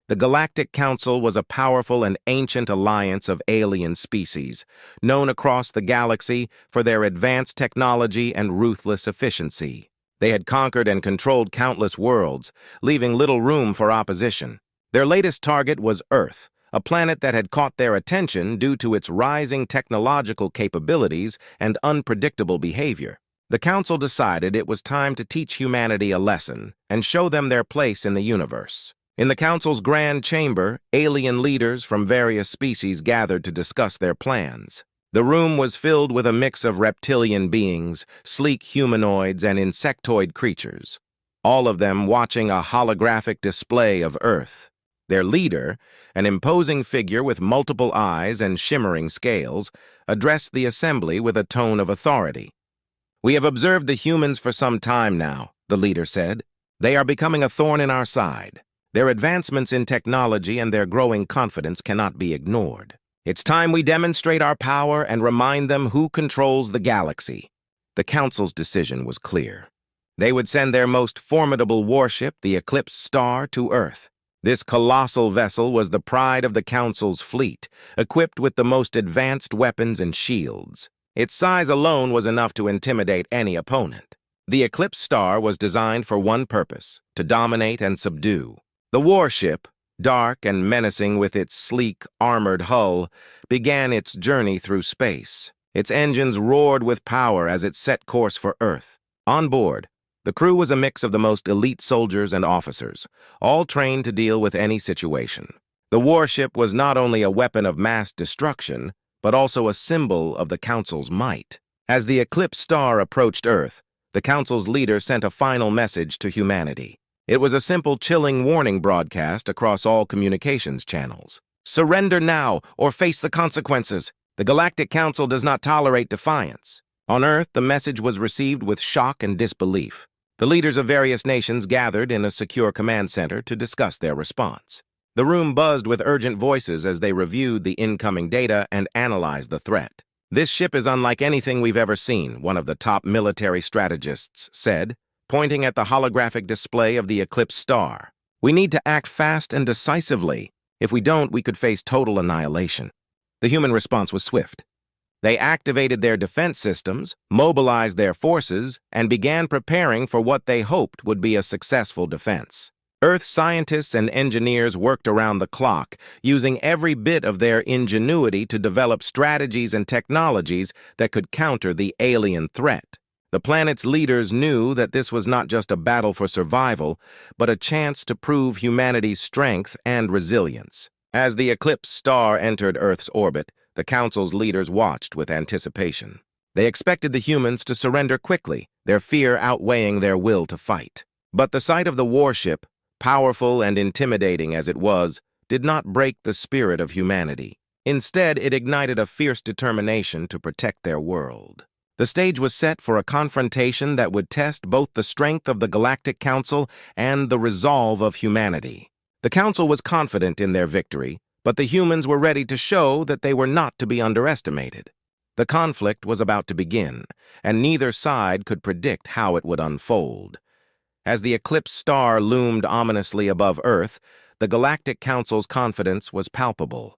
The Galactic Council was a powerful and ancient alliance of alien species, known across the galaxy for their advanced technology and ruthless efficiency. They had conquered and controlled countless worlds, leaving little room for opposition. Their latest target was Earth, a planet that had caught their attention due to its rising technological capabilities and unpredictable behavior. The Council decided it was time to teach humanity a lesson and show them their place in the universe. In the Council's grand chamber, alien leaders from various species gathered to discuss their plans. The room was filled with a mix of reptilian beings, sleek humanoids, and insectoid creatures, all of them watching a holographic display of Earth. Their leader, an imposing figure with multiple eyes and shimmering scales, addressed the assembly with a tone of authority. "We have observed the humans for some time now," the leader said. "They are becoming a thorn in our side. Their advancements in technology and their growing confidence cannot be ignored. It's time we demonstrate our power and remind them who controls the galaxy." The Council's decision was clear. They would send their most formidable warship, the Eclipse Star, to Earth. This colossal vessel was the pride of the Council's fleet, equipped with the most advanced weapons and shields. Its size alone was enough to intimidate any opponent. The Eclipse Star was designed for one purpose: to dominate and subdue. The warship, dark and menacing with its sleek, armored hull, began its journey through space. Its engines roared with power as it set course for Earth. On board, the crew was a mix of the most elite soldiers and officers, all trained to deal with any situation. The warship was not only a weapon of mass destruction, but also a symbol of the Council's might. As the Eclipse Star approached Earth, the Council's leader sent a final message to humanity. It was a simple, chilling warning broadcast across all communications channels. "Surrender now, or face the consequences. The Galactic Council does not tolerate defiance." On Earth, the message was received with shock and disbelief. The leaders of various nations gathered in a secure command center to discuss their response. The room buzzed with urgent voices as they reviewed the incoming data and analyzed the threat. "This ship is unlike anything we've ever seen," one of the top military strategists said, pointing at the holographic display of the Eclipse Star. "We need to act fast and decisively. If we don't, we could face total annihilation." The human response was swift. They activated their defense systems, mobilized their forces, and began preparing for what they hoped would be a successful defense. Earth scientists and engineers worked around the clock, using every bit of their ingenuity to develop strategies and technologies that could counter the alien threat. The planet's leaders knew that this was not just a battle for survival, but a chance to prove humanity's strength and resilience. As the Eclipse Star entered Earth's orbit, the Council's leaders watched with anticipation. They expected the humans to surrender quickly, their fear outweighing their will to fight. But the sight of the warship, powerful and intimidating as it was, did not break the spirit of humanity. Instead, it ignited a fierce determination to protect their world. The stage was set for a confrontation that would test both the strength of the Galactic Council and the resolve of humanity. The Council was confident in their victory, but the humans were ready to show that they were not to be underestimated. The conflict was about to begin, and neither side could predict how it would unfold. As the Eclipse Star loomed ominously above Earth, the Galactic Council's confidence was palpable.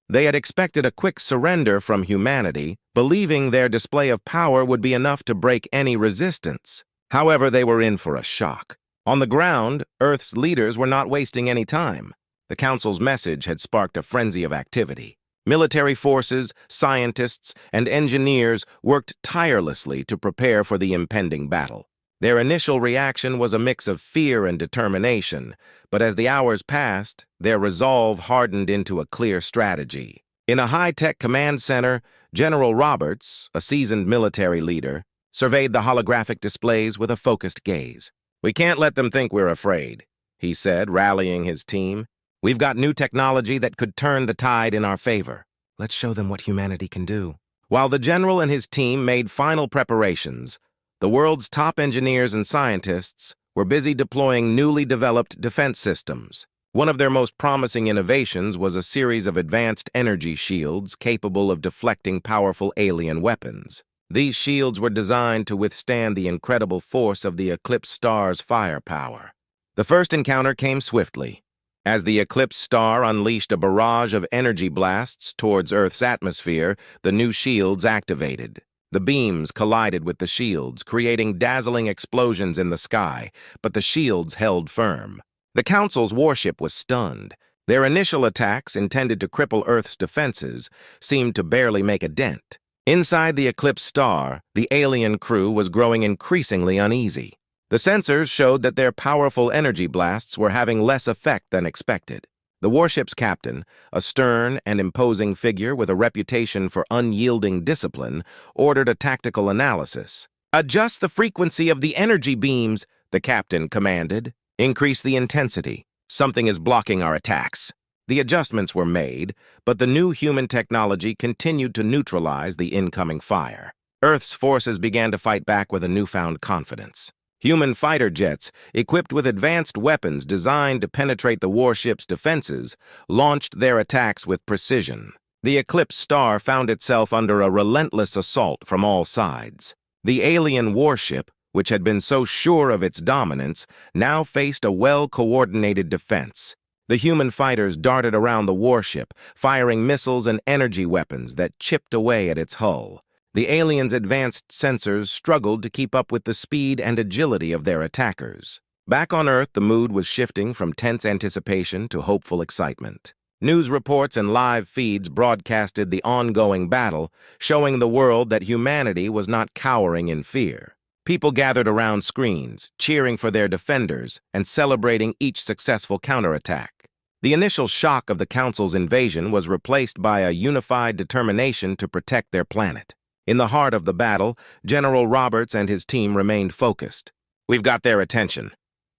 They had expected a quick surrender from humanity, believing their display of power would be enough to break any resistance. However, they were in for a shock. On the ground, Earth's leaders were not wasting any time. The Council's message had sparked a frenzy of activity. Military forces, scientists, and engineers worked tirelessly to prepare for the impending battle. Their initial reaction was a mix of fear and determination, but as the hours passed, their resolve hardened into a clear strategy. In a high-tech command center, General Roberts, a seasoned military leader, surveyed the holographic displays with a focused gaze. "We can't let them think we're afraid," he said, rallying his team. "We've got new technology that could turn the tide in our favor. Let's show them what humanity can do." While the general and his team made final preparations, the world's top engineers and scientists were busy deploying newly developed defense systems. One of their most promising innovations was a series of advanced energy shields capable of deflecting powerful alien weapons. These shields were designed to withstand the incredible force of the Eclipse Star's firepower. The first encounter came swiftly. As the eclipsed star unleashed a barrage of energy blasts towards Earth's atmosphere, the new shields activated. The beams collided with the shields, creating dazzling explosions in the sky, but the shields held firm. The Council's warship was stunned. Their initial attacks, intended to cripple Earth's defenses, seemed to barely make a dent. Inside the eclipsed star, the alien crew was growing increasingly uneasy. The sensors showed that their powerful energy blasts were having less effect than expected. The warship's captain, a stern and imposing figure with a reputation for unyielding discipline, ordered a tactical analysis. "Adjust the frequency of the energy beams," the captain commanded. "Increase the intensity. Something is blocking our attacks." The adjustments were made, but the new human technology continued to neutralize the incoming fire. Earth's forces began to fight back with a newfound confidence. Human fighter jets, equipped with advanced weapons designed to penetrate the warship's defenses, launched their attacks with precision. The eclipsed star found itself under a relentless assault from all sides. The alien warship, which had been so sure of its dominance, now faced a well-coordinated defense. The human fighters darted around the warship, firing missiles and energy weapons that chipped away at its hull. The aliens' advanced sensors struggled to keep up with the speed and agility of their attackers. Back on Earth, the mood was shifting from tense anticipation to hopeful excitement. News reports and live feeds broadcasted the ongoing battle, showing the world that humanity was not cowering in fear. People gathered around screens, cheering for their defenders and celebrating each successful counterattack. The initial shock of the Council's invasion was replaced by a unified determination to protect their planet. In the heart of the battle, General Roberts and his team remained focused. "We've got their attention,"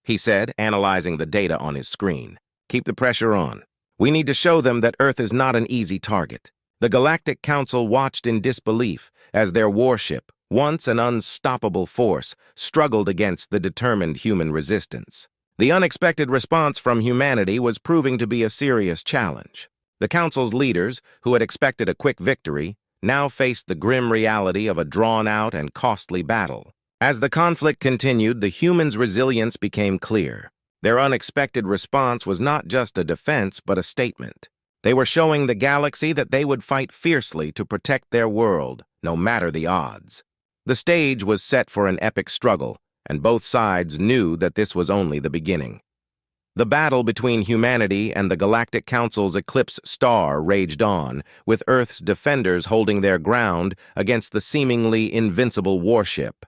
he said, analyzing the data on his screen. "Keep the pressure on. We need to show them that Earth is not an easy target." The Galactic Council watched in disbelief as their warship, once an unstoppable force, struggled against the determined human resistance. The unexpected response from humanity was proving to be a serious challenge. The Council's leaders, who had expected a quick victory, now faced the grim reality of a drawn-out and costly battle. As the conflict continued, the humans' resilience became clear. Their unexpected response was not just a defense, but a statement. They were showing the galaxy that they would fight fiercely to protect their world, no matter the odds. The stage was set for an epic struggle, and both sides knew that this was only the beginning. The battle between humanity and the Galactic Council's eclipsed star raged on, with Earth's defenders holding their ground against the seemingly invincible warship.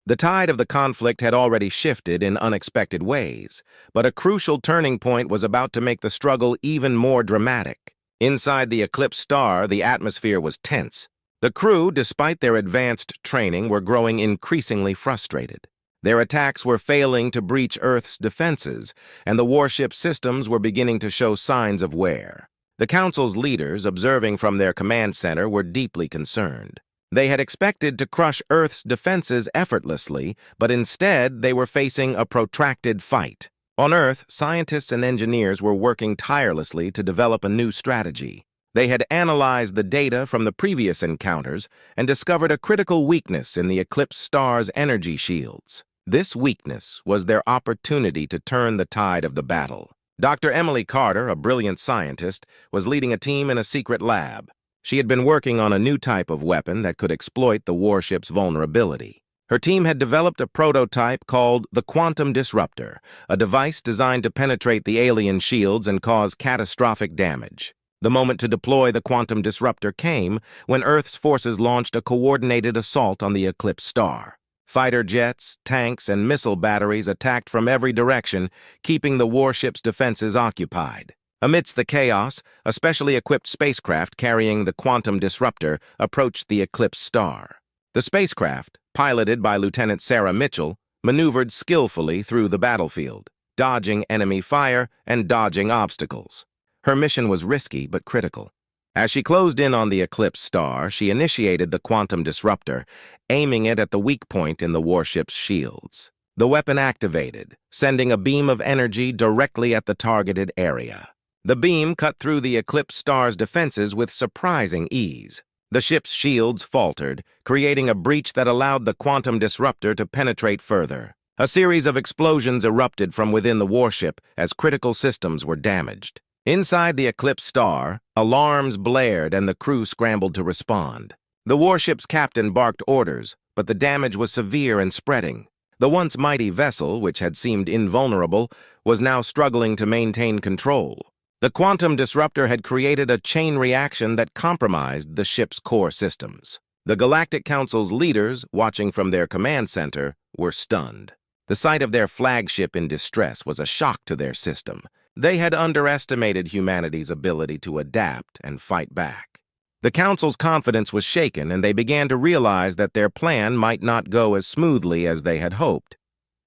The tide of the conflict had already shifted in unexpected ways, but a crucial turning point was about to make the struggle even more dramatic. Inside the eclipsed star, the atmosphere was tense. The crew, despite their advanced training, were growing increasingly frustrated. Their attacks were failing to breach Earth's defenses, and the warship's systems were beginning to show signs of wear. The Council's leaders, observing from their command center, were deeply concerned. They had expected to crush Earth's defenses effortlessly, but instead they were facing a protracted fight. On Earth, scientists and engineers were working tirelessly to develop a new strategy. They had analyzed the data from the previous encounters and discovered a critical weakness in the eclipsed star's energy shields. This weakness was their opportunity to turn the tide of the battle. Dr. Emily Carter, a brilliant scientist, was leading a team in a secret lab. She had been working on a new type of weapon that could exploit the warship's vulnerability. Her team had developed a prototype called the Quantum Disruptor, a device designed to penetrate the alien shields and cause catastrophic damage. The moment to deploy the Quantum Disruptor came when Earth's forces launched a coordinated assault on the eclipsed star. Fighter jets, tanks, and missile batteries attacked from every direction, keeping the warship's defenses occupied. Amidst the chaos, a specially equipped spacecraft carrying the Quantum Disruptor approached the eclipsed star. The spacecraft, piloted by Lieutenant Sarah Mitchell, maneuvered skillfully through the battlefield, dodging enemy fire and dodging obstacles. Her mission was risky but critical. As she closed in on the eclipsed star, she initiated the Quantum Disruptor, aiming it at the weak point in the warship's shields. The weapon activated, sending a beam of energy directly at the targeted area. The beam cut through the eclipsed star's defenses with surprising ease. The ship's shields faltered, creating a breach that allowed the Quantum Disruptor to penetrate further. A series of explosions erupted from within the warship as critical systems were damaged. Inside the Eclipse Star, alarms blared and the crew scrambled to respond. The warship's captain barked orders, but the damage was severe and spreading. The once mighty vessel, which had seemed invulnerable, was now struggling to maintain control. The quantum disruptor had created a chain reaction that compromised the ship's core systems. The Galactic Council's leaders, watching from their command center, were stunned. The sight of their flagship in distress was a shock to their system. They had underestimated humanity's ability to adapt and fight back. The Council's confidence was shaken, and they began to realize that their plan might not go as smoothly as they had hoped.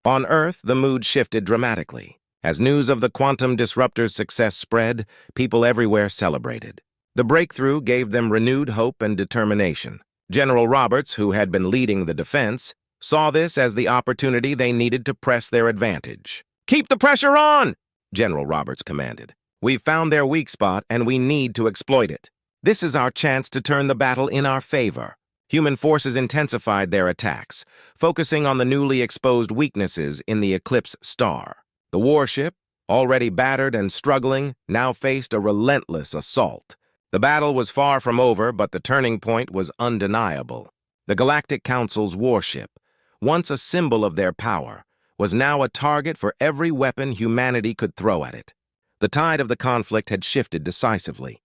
On Earth, the mood shifted dramatically. As news of the quantum disruptor's success spread, people everywhere celebrated. The breakthrough gave them renewed hope and determination. General Roberts, who had been leading the defense, saw this as the opportunity they needed to press their advantage. "Keep the pressure on!" General Roberts commanded. "We've found their weak spot, and we need to exploit it. This is our chance to turn the battle in our favor." Human forces intensified their attacks, focusing on the newly exposed weaknesses in the Eclipse Star. The warship, already battered and struggling, now faced a relentless assault. The battle was far from over, but the turning point was undeniable. The Galactic Council's warship, once a symbol of their power, was now a target for every weapon humanity could throw at it. The tide of the conflict had shifted decisively.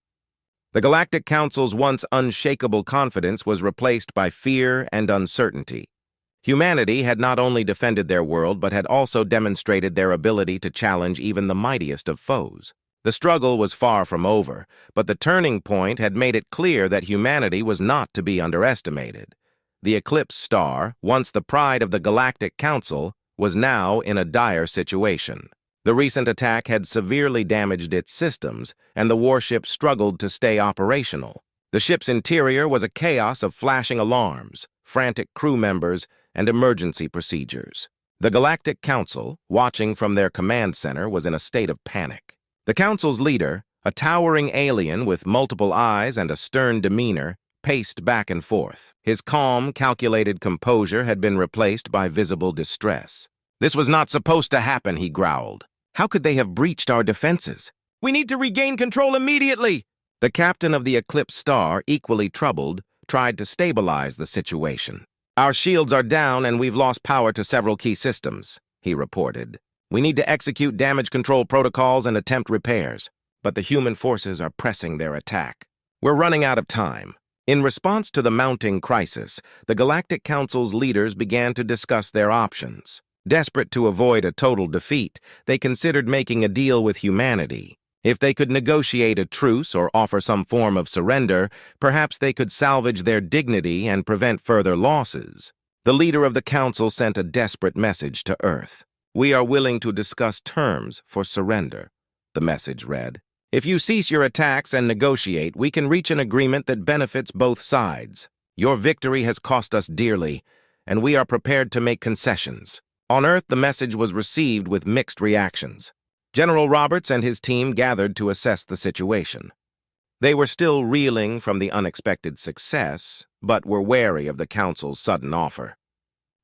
The Galactic Council's once unshakable confidence was replaced by fear and uncertainty. Humanity had not only defended their world, but had also demonstrated their ability to challenge even the mightiest of foes. The struggle was far from over, but the turning point had made it clear that humanity was not to be underestimated. The Eclipse Star, once the pride of the Galactic Council, was now in a dire situation. The recent attack had severely damaged its systems, and the warship struggled to stay operational. The ship's interior was a chaos of flashing alarms, frantic crew members, and emergency procedures. The Galactic Council, watching from their command center, was in a state of panic. The Council's leader, a towering alien with multiple eyes and a stern demeanor, paced back and forth. His calm, calculated composure had been replaced by visible distress. "This was not supposed to happen," he growled. "How could they have breached our defenses? We need to regain control immediately!" The captain of the Eclipse Star, equally troubled, tried to stabilize the situation. "Our shields are down and we've lost power to several key systems," he reported. "We need to execute damage control protocols and attempt repairs, but the human forces are pressing their attack. We're running out of time." In response to the mounting crisis, the Galactic Council's leaders began to discuss their options. Desperate to avoid a total defeat, they considered making a deal with humanity. If they could negotiate a truce or offer some form of surrender, perhaps they could salvage their dignity and prevent further losses. The leader of the council sent a desperate message to Earth. "We are willing to discuss terms for surrender," the message read. "If you cease your attacks and negotiate, we can reach an agreement that benefits both sides. Your victory has cost us dearly, and we are prepared to make concessions." On Earth, the message was received with mixed reactions. General Roberts and his team gathered to assess the situation. They were still reeling from the unexpected success, but were wary of the Council's sudden offer.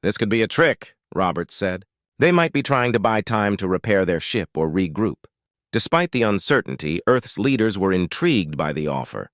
"This could be a trick," Roberts said. "They might be trying to buy time to repair their ship or regroup." Despite the uncertainty, Earth's leaders were intrigued by the offer.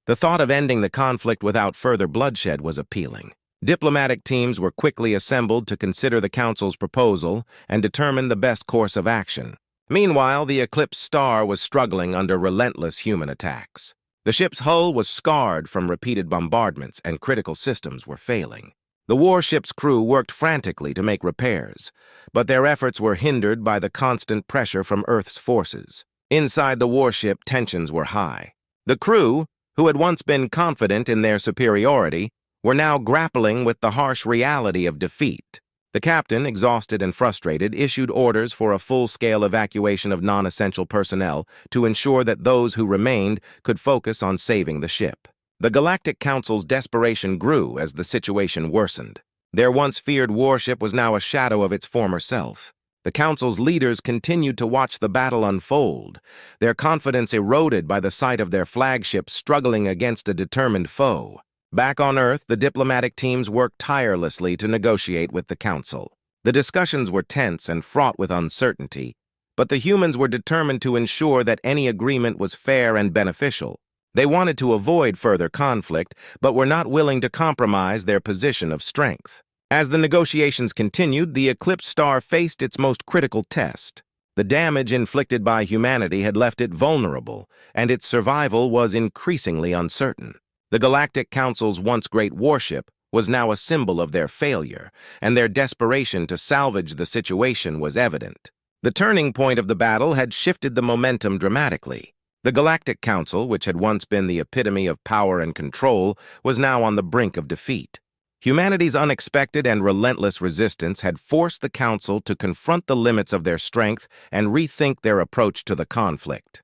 The thought of ending the conflict without further bloodshed was appealing. Diplomatic teams were quickly assembled to consider the Council's proposal and determine the best course of action. Meanwhile, the Eclipse Star was struggling under relentless human attacks. The ship's hull was scarred from repeated bombardments, and critical systems were failing. The warship's crew worked frantically to make repairs, but their efforts were hindered by the constant pressure from Earth's forces. Inside the warship, tensions were high. The crew, who had once been confident in their superiority, were now grappling with the harsh reality of defeat. The captain, exhausted and frustrated, issued orders for a full-scale evacuation of non-essential personnel to ensure that those who remained could focus on saving the ship. The Galactic Council's desperation grew as the situation worsened. Their once feared warship was now a shadow of its former self. The Council's leaders continued to watch the battle unfold, their confidence eroded by the sight of their flagship struggling against a determined foe. Back on Earth, the diplomatic teams worked tirelessly to negotiate with the Council. The discussions were tense and fraught with uncertainty, but the humans were determined to ensure that any agreement was fair and beneficial. They wanted to avoid further conflict, but were not willing to compromise their position of strength. As the negotiations continued, the eclipsed star faced its most critical test. The damage inflicted by humanity had left it vulnerable, and its survival was increasingly uncertain. The Galactic Council's once great warship was now a symbol of their failure, and their desperation to salvage the situation was evident. The turning point of the battle had shifted the momentum dramatically. The Galactic Council, which had once been the epitome of power and control, was now on the brink of defeat. Humanity's unexpected and relentless resistance had forced the Council to confront the limits of their strength and rethink their approach to the conflict.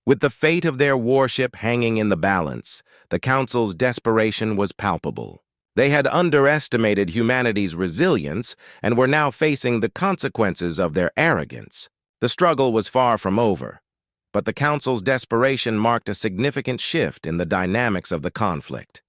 With the fate of their warship hanging in the balance, the Council's desperation was palpable. They had underestimated humanity's resilience and were now facing the consequences of their arrogance. The struggle was far from over, but the Council's desperation marked a significant shift in the dynamics of the conflict.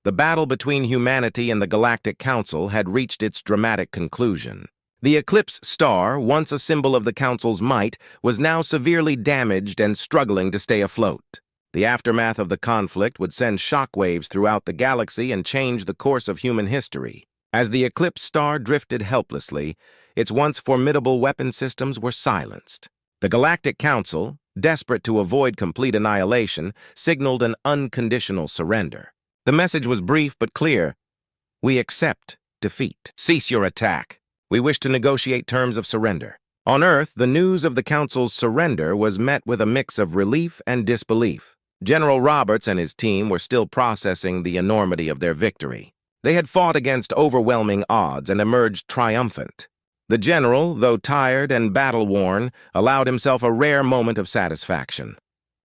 The battle between humanity and the Galactic Council had reached its dramatic conclusion. The eclipsed star, once a symbol of the Council's might, was now severely damaged and struggling to stay afloat. The aftermath of the conflict would send shockwaves throughout the galaxy and change the course of human history. As the eclipsed star drifted helplessly, its once formidable weapon systems were silenced. The Galactic Council, desperate to avoid complete annihilation, signaled an unconditional surrender. The message was brief but clear. We accept defeat. Cease your attack. We wish to negotiate terms of surrender. On Earth, the news of the Council's surrender was met with a mix of relief and disbelief. General Roberts and his team were still processing the enormity of their victory. They had fought against overwhelming odds and emerged triumphant. The general, though tired and battle-worn, allowed himself a rare moment of satisfaction.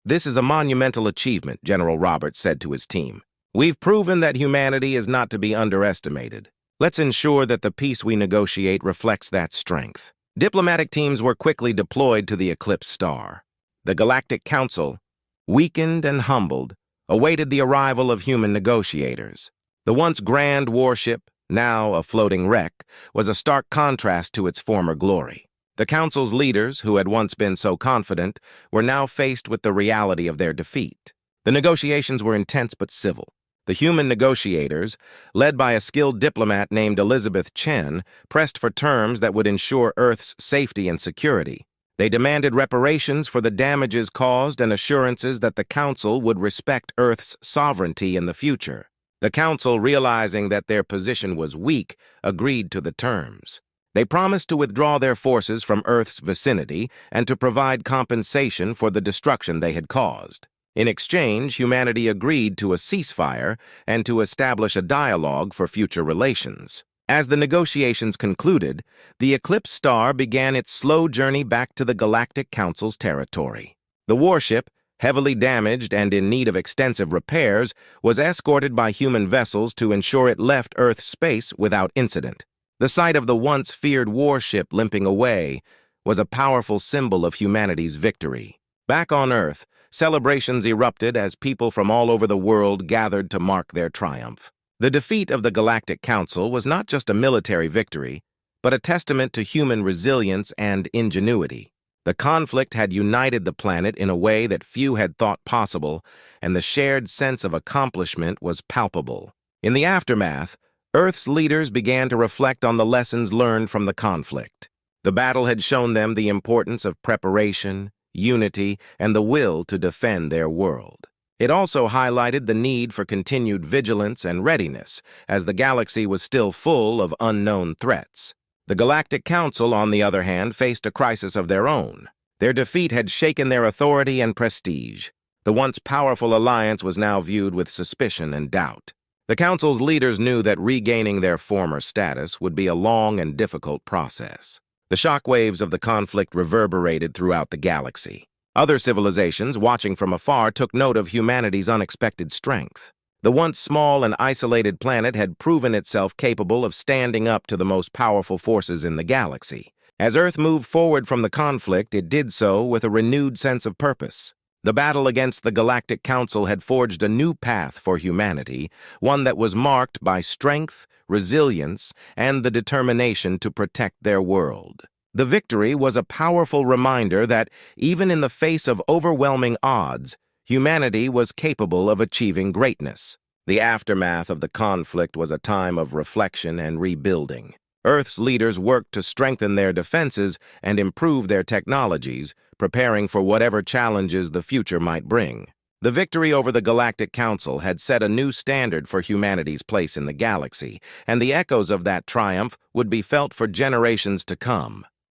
"This is a monumental achievement," General Roberts said to his team. "We've proven that humanity is not to be underestimated. Let's ensure that the peace we negotiate reflects that strength." Diplomatic teams were quickly deployed to the eclipsed star. The Galactic Council, weakened and humbled, awaited the arrival of human negotiators. The once grand warship, now a floating wreck, was a stark contrast to its former glory. The Council's leaders, who had once been so confident, were now faced with the reality of their defeat. The negotiations were intense but civil. The human negotiators, led by a skilled diplomat named Elizabeth Chen, pressed for terms that would ensure Earth's safety and security. They demanded reparations for the damages caused and assurances that the Council would respect Earth's sovereignty in the future. The Council, realizing that their position was weak, agreed to the terms. They promised to withdraw their forces from Earth's vicinity and to provide compensation for the destruction they had caused. In exchange, humanity agreed to a ceasefire and to establish a dialogue for future relations. As the negotiations concluded, the eclipsed star began its slow journey back to the Galactic Council's territory. The warship, heavily damaged and in need of extensive repairs, was escorted by human vessels to ensure it left Earth's space without incident. The sight of the once feared warship limping away was a powerful symbol of humanity's victory. Back on Earth, celebrations erupted as people from all over the world gathered to mark their triumph. The defeat of the Galactic Council was not just a military victory, but a testament to human resilience and ingenuity. The conflict had united the planet in a way that few had thought possible, and the shared sense of accomplishment was palpable. In the aftermath, Earth's leaders began to reflect on the lessons learned from the conflict. The battle had shown them the importance of preparation, unity, and the will to defend their world. It also highlighted the need for continued vigilance and readiness, as the galaxy was still full of unknown threats. The Galactic Council, on the other hand, faced a crisis of their own. Their defeat had shaken their authority and prestige. The once powerful alliance was now viewed with suspicion and doubt. The Council's leaders knew that regaining their former status would be a long and difficult process. The shockwaves of the conflict reverberated throughout the galaxy. Other civilizations, watching from afar, took note of humanity's unexpected strength. The once small and isolated planet had proven itself capable of standing up to the most powerful forces in the galaxy. As Earth moved forward from the conflict, it did so with a renewed sense of purpose. The battle against the Galactic Council had forged a new path for humanity, one that was marked by strength, resilience, and the determination to protect their world. The victory was a powerful reminder that, even in the face of overwhelming odds, humanity was capable of achieving greatness. The aftermath of the conflict was a time of reflection and rebuilding. Earth's leaders worked to strengthen their defenses and improve their technologies, preparing for whatever challenges the future might bring. The victory over the Galactic Council had set a new standard for humanity's place in the galaxy, and the echoes of that triumph would be felt for generations to come.